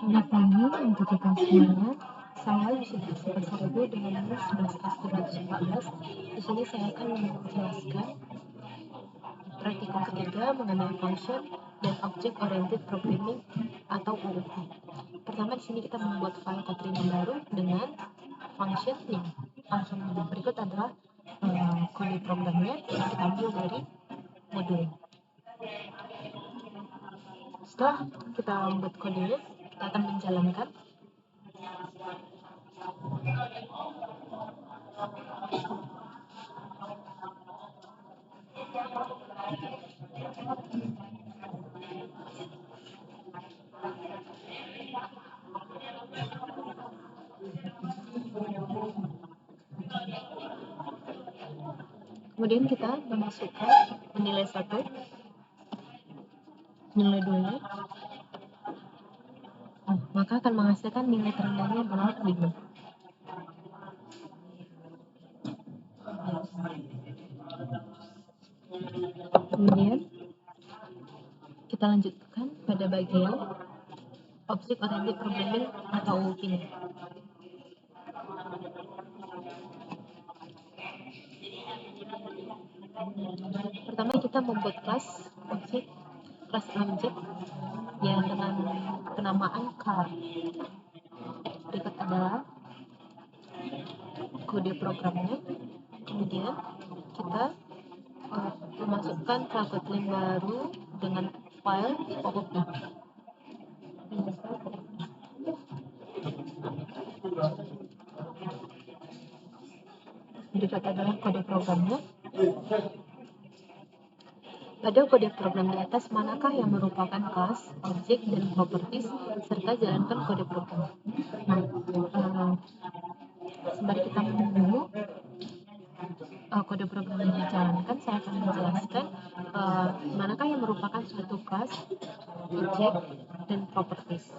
Selamat pagi untuk kita semuanya. Saya Yusuf Saribu dengan nomor 11S314. Di sini saya akan menjelaskan praktikum ketiga mengenai function dan object oriented programming atau OOP. Pertama di sini kita membuat file Kotlin baru dengan function name. Function berikut adalah kode programnya yang kita ambil dari modul. Setelah kita membuat kodenya, kita akan menjalankan. Kemudian kita memasukkan nilai 1, nilai 2, maka akan menghasilkan nilai terendahnya adalah 5. Kemudian kita lanjutkan pada bagian Object Oriented Programming atau OOP. Pertama kita membuat kelas objek yang dengan penamaan car. Berikut adalah kode programnya. Kemudian kita memasukkan file Kotlin baru dengan file OOP. Berikut adalah kode programnya. Pada kode program di atas, manakah yang merupakan kelas, objek, dan properties, serta jalankan kode program. Sembari kita menunggu kode program yang dijalankan, saya akan menjelaskan manakah yang merupakan suatu kelas, objek, dan properties.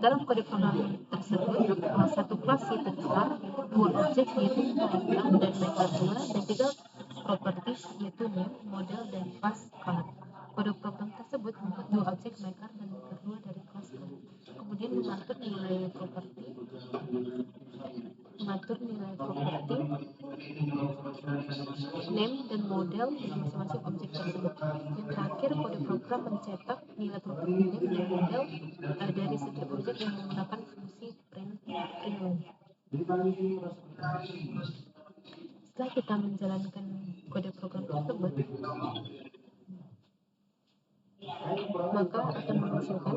Dalam kode program tersebut, satu kelas yaitu car, 2 objek yaitu item dan maker 2, dan 3 properties yaitu name, model, dan class color. Kode program tersebut membuat 2 objek maker dan maker 2 dari kelas color. Kemudian mengatur nilai property, name dan model dari masing-masing objek tersebut. Yang terakhir, kode program mencetak nilai property name dan model dari setiap objek yang menggunakan fungsi print line. Setelah kita menjalankan kode program tersebut, maka akan menghasilkan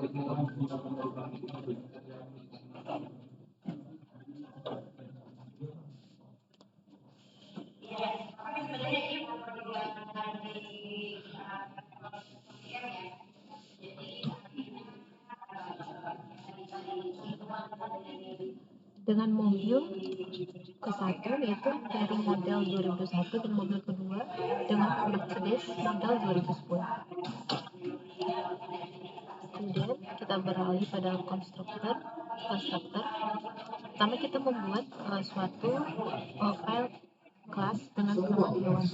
dengan mobil ke-1 yaitu dari model 2001 dan mobil kedua dengan Mercedes model 2010. Kemudian kita beralih pada konstruktor. Pertama kita membuat suatu file kelas dengan penamaan hewan.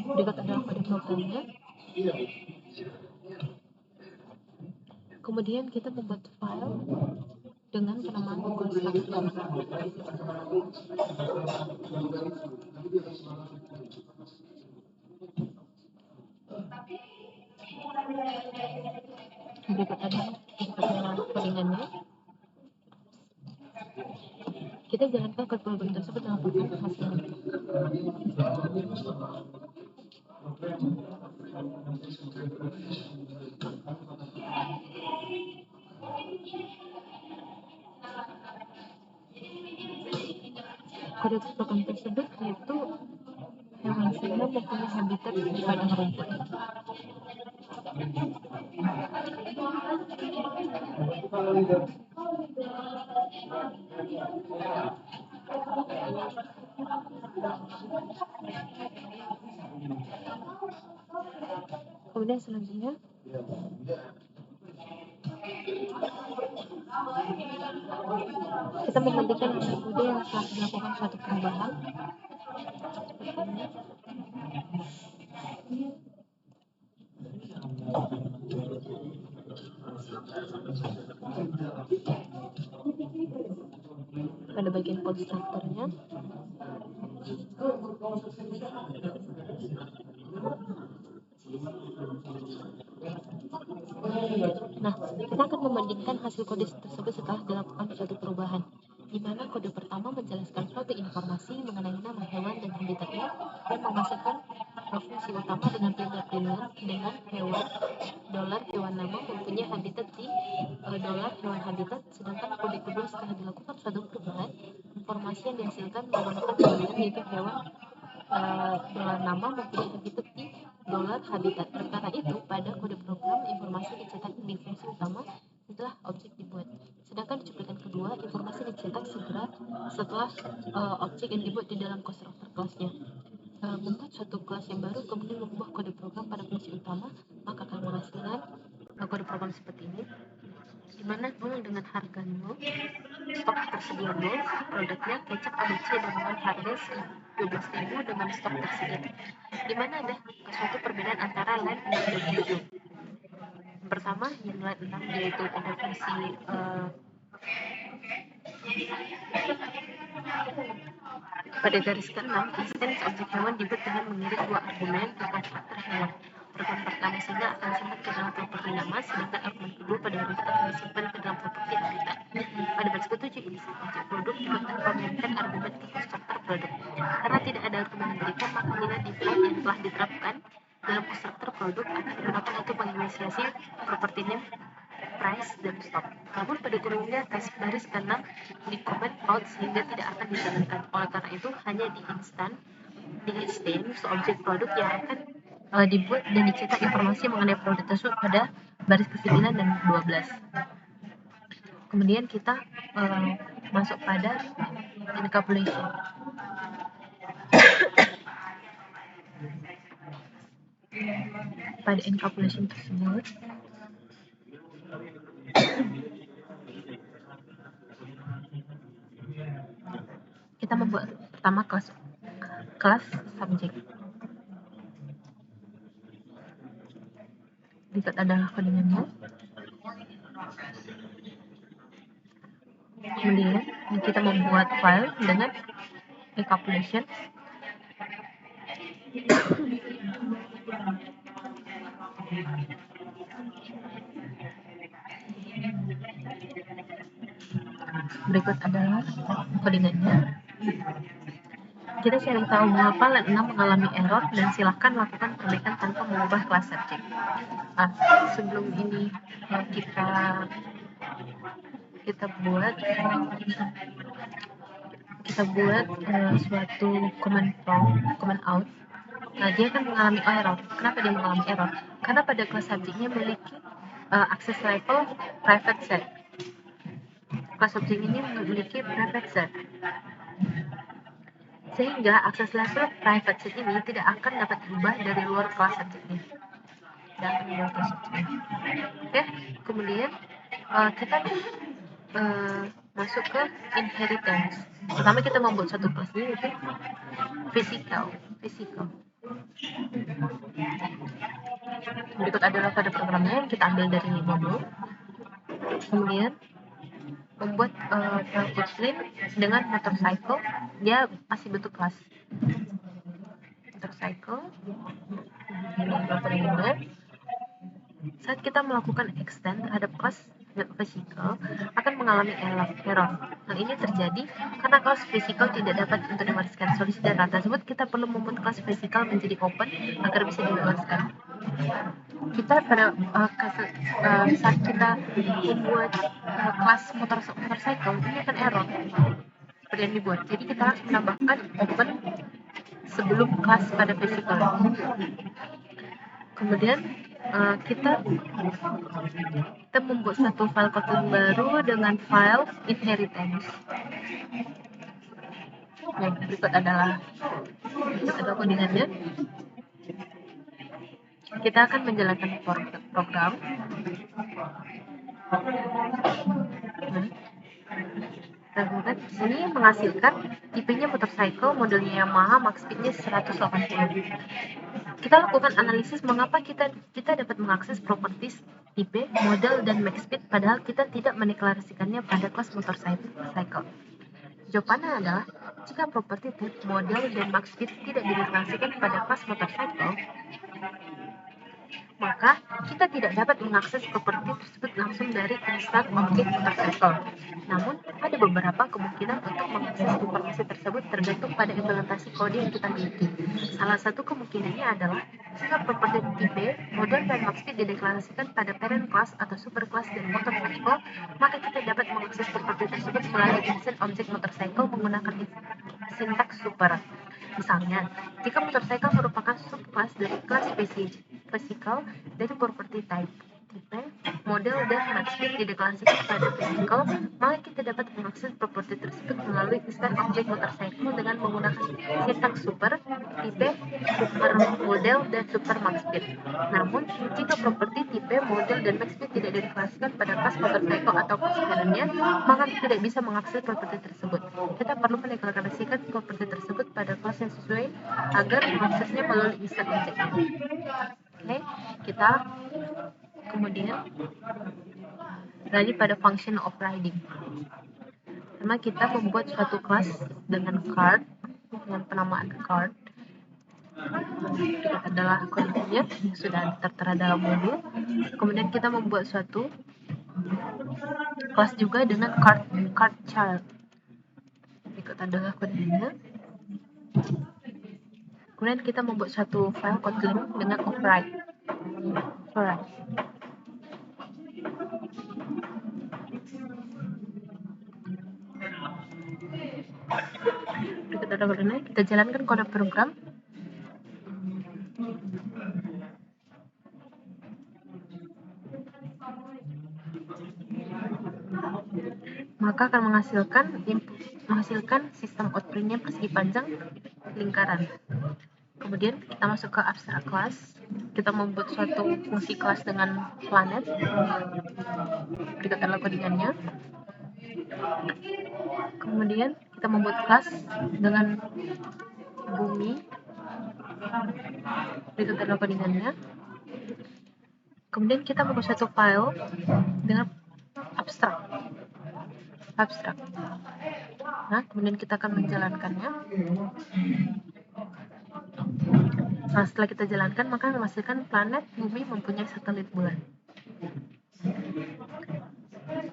Berikut adalah kode programnya. Kemudian kita membuat file dengan penamaan konstruktor. Berikut adalah codingannya. Kita jalankan kode program tersebut dengan hasilnya. Kode program tersebut yaitu hewan singa mempunyai habitat di padang rumput. Kemudian selanjutnya kita memandikan metode yang telah dilakukan suatu perubahan. Pada bagian konstruktornya, nah, kita akan membandingkan hasil kode tersebut setelah dilakukan suatu perubahan, di mana kode pertama menjelaskan suatu informasi mengenai nama hewan dan habitatnya dan memasukkan fungsi utama dengan pindah-pindah dengan hewan $hewan nama mempunyai habitat di $hewan habitat, sedangkan kode kedua setelah dilakukan suatu perubahan, informasi yang dihasilkan menggunakan pilihan yaitu hewan nama mempunyai habitat di $habitat. Karena itu, pada kode program, informasi dicetak di fungsi utama setelah objek dibuat. Sedangkan di cuplikan kedua, informasi dicetak segera setelah objek yang dibuat di dalam konstruktor kelasnya. Membuat suatu kelas yang baru, kemudian mengubah kode program pada fungsi utama, maka akan menghasilkan kode program seperti ini, di mana dengan harga 0, stok tersedia 0, produknya kecap ABC dengan harga 12.000 dengan stok tersedia, di mana ada suatu perbedaan antara line 6 dan 7. Pertama, yang line 6 yaitu pada fungsi pada garis ke-6, instance objek hewan dibuat dengan mengirim dua argumen ke konstruktor hewan. Argumen pertama saja akan disimpan ke dalam properti nama, sedangkan argumen kedua pada habitat akan disimpan ke dalam properti habitat. Pada baris ke-7, instance objek produk dibuat tanpa memberikan argumen ke konstruktor produk. Karena tidak ada argumen yang diberikan, maka nilai default yang telah diterapkan dalam konstruktor produk akan digunakan untuk menginisiasi properti name, price, dan stock. Namun pada kurung di atas baris ke-6 di comment out sehingga tidak akan dijalankan. Oleh karena itu, hanya di instance objek produk yang akan dibuat dan dicetak informasi mengenai produk tersebut pada baris ke-9 dan 12. Kemudian kita masuk pada encapsulation. Pada encapsulation tersebut, kita membuat pertama kelas subjek. Berikut adalah kodenya. Kemudian kita membuat file dengan encapsulation. Berikut adalah kodenya. Kita cari tahu mengapa line 6 mengalami error dan silahkan lakukan perbaikan tanpa mengubah kelas subjek. Sebelum ini kita buat suatu command out. Dia akan mengalami error. Kenapa dia mengalami error? Karena pada kelas subjeknya memiliki access level private set. Kelas subjek ini memiliki private set, sehingga akses level private set ini tidak akan dapat diubah dari luar kelas subjeknya. Oke, kemudian kita masuk ke inheritance. Pertama kita membuat satu kelas ini yaitu physical. Berikut adalah pada programnya yang kita ambil dari modul. Kemudian membuat footprint dengan motorcycle, dia masih bentuk kelas motorcycle. Saat kita melakukan extend terhadap kelas physical akan mengalami error. Hal ini terjadi karena kelas physical tidak dapat untuk diwariskan. Solusi data tersebut, kita perlu membuat kelas physical menjadi open agar bisa diwariskan. Kita pada saat kita membuat kelas motorcycle ini akan error seperti yang dibuat. Jadi kita harus menambahkan open sebelum kelas pada physical. Kemudian kita membuat satu file Kotlin baru dengan file inheritance. Berikut adalah kodenya. Kita akan menjalankan program. Ini menghasilkan tipenya motorcycle, modelnya Yamaha, max speednya 180. Kita lakukan analisis mengapa kita dapat mengakses properties tipe, model, dan max speed padahal kita tidak mendeklarasikannya pada kelas motorcycle. Jawabannya adalah, jika properti type, model, dan max speed tidak dideklarasikan pada kelas motorcycle, maka kita tidak dapat mengakses properti tersebut langsung dari instant object motorcycle. Namun, ada beberapa kemungkinan untuk mengakses informasi tersebut tergantung pada implementasi kode yang kita miliki. Salah satu kemungkinannya adalah, jika properti tipe, model, dan max speed dideklarasikan pada parent class atau superclass dari motorcycle, maka kita dapat mengakses properti tersebut melalui instant object motorcycle menggunakan sintaks super. Misalnya, jika motorcycle merupakan subclass dari kelas physical dari property type, tipe, model, dan max speed dideklarasikan pada physical, maka kita dapat mengakses properti tersebut melalui instant object motorcycle dengan menggunakan sintaks super, tipe, super model, dan super max speed. Namun, jika properti tipe, model, dan max speed tidak dideklarasikan pada kelas motorcycle atau kelas parentnya, maka kita tidak bisa mengakses properti tersebut. Kita perlu mendeklarasikan properti tersebut pada kelas yang sesuai agar mengaksesnya melalui instant object. Oke, kita kemudian lanjut pada function overriding. Karena kita membuat suatu kelas dengan card, dengan penamaan card, itu adalah kodenya yang sudah tertera dalam modul. Kemudian kita membuat suatu kelas juga dengan card child. Berikut adalah kodenya. Kemudian kita membuat suatu file Kotlin dengan override. Berikut adalah kodenya. Kita jalankan kode program. Maka akan menghasilkan sistem outputnya persegi panjang lingkaran. Kemudian kita masuk ke abstract class. Kita membuat suatu fungsi kelas dengan planet. Berikut adalah kodingannya. Kemudian kita membuat kelas dengan bumi. Berikut adalah kodingannya. Kemudian kita membuat suatu file dengan abstrak. Nah, kemudian kita akan menjalankannya. Nah, setelah kita jalankan, maka menghasilkan planet bumi mempunyai satelit bulan.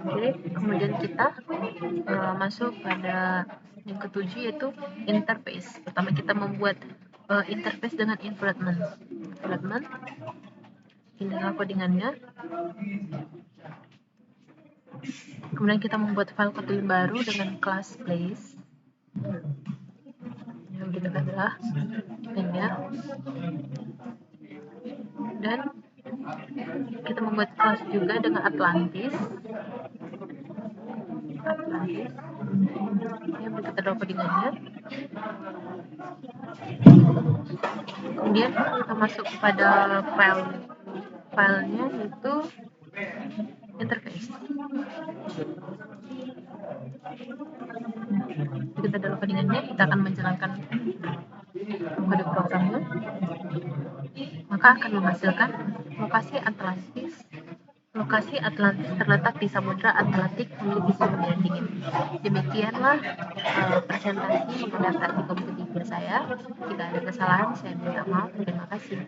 Oke, kemudian kita masuk pada yang ketujuh, yaitu interface. Pertama kita membuat interface dengan environment. Ini adalah kodingannya. Kemudian kita membuat file Kotlin baru dengan class place. Yang berikut adalah ini. Dan kita membuat kelas juga dengan Atlantis. Yang berikut adalah kodingannya. Kemudian kita masuk kepada filenya, yaitu interface. Berikut adalah kodingannya. Kita akan menjalankan kode programnya, maka akan menghasilkan lokasi Atlantis terletak di Samudra Atlantik memiliki suhu yang dingin. Demikianlah presentasi mengenai teknik kompetitif saya. Jika ada kesalahan, saya minta maaf. Terima kasih.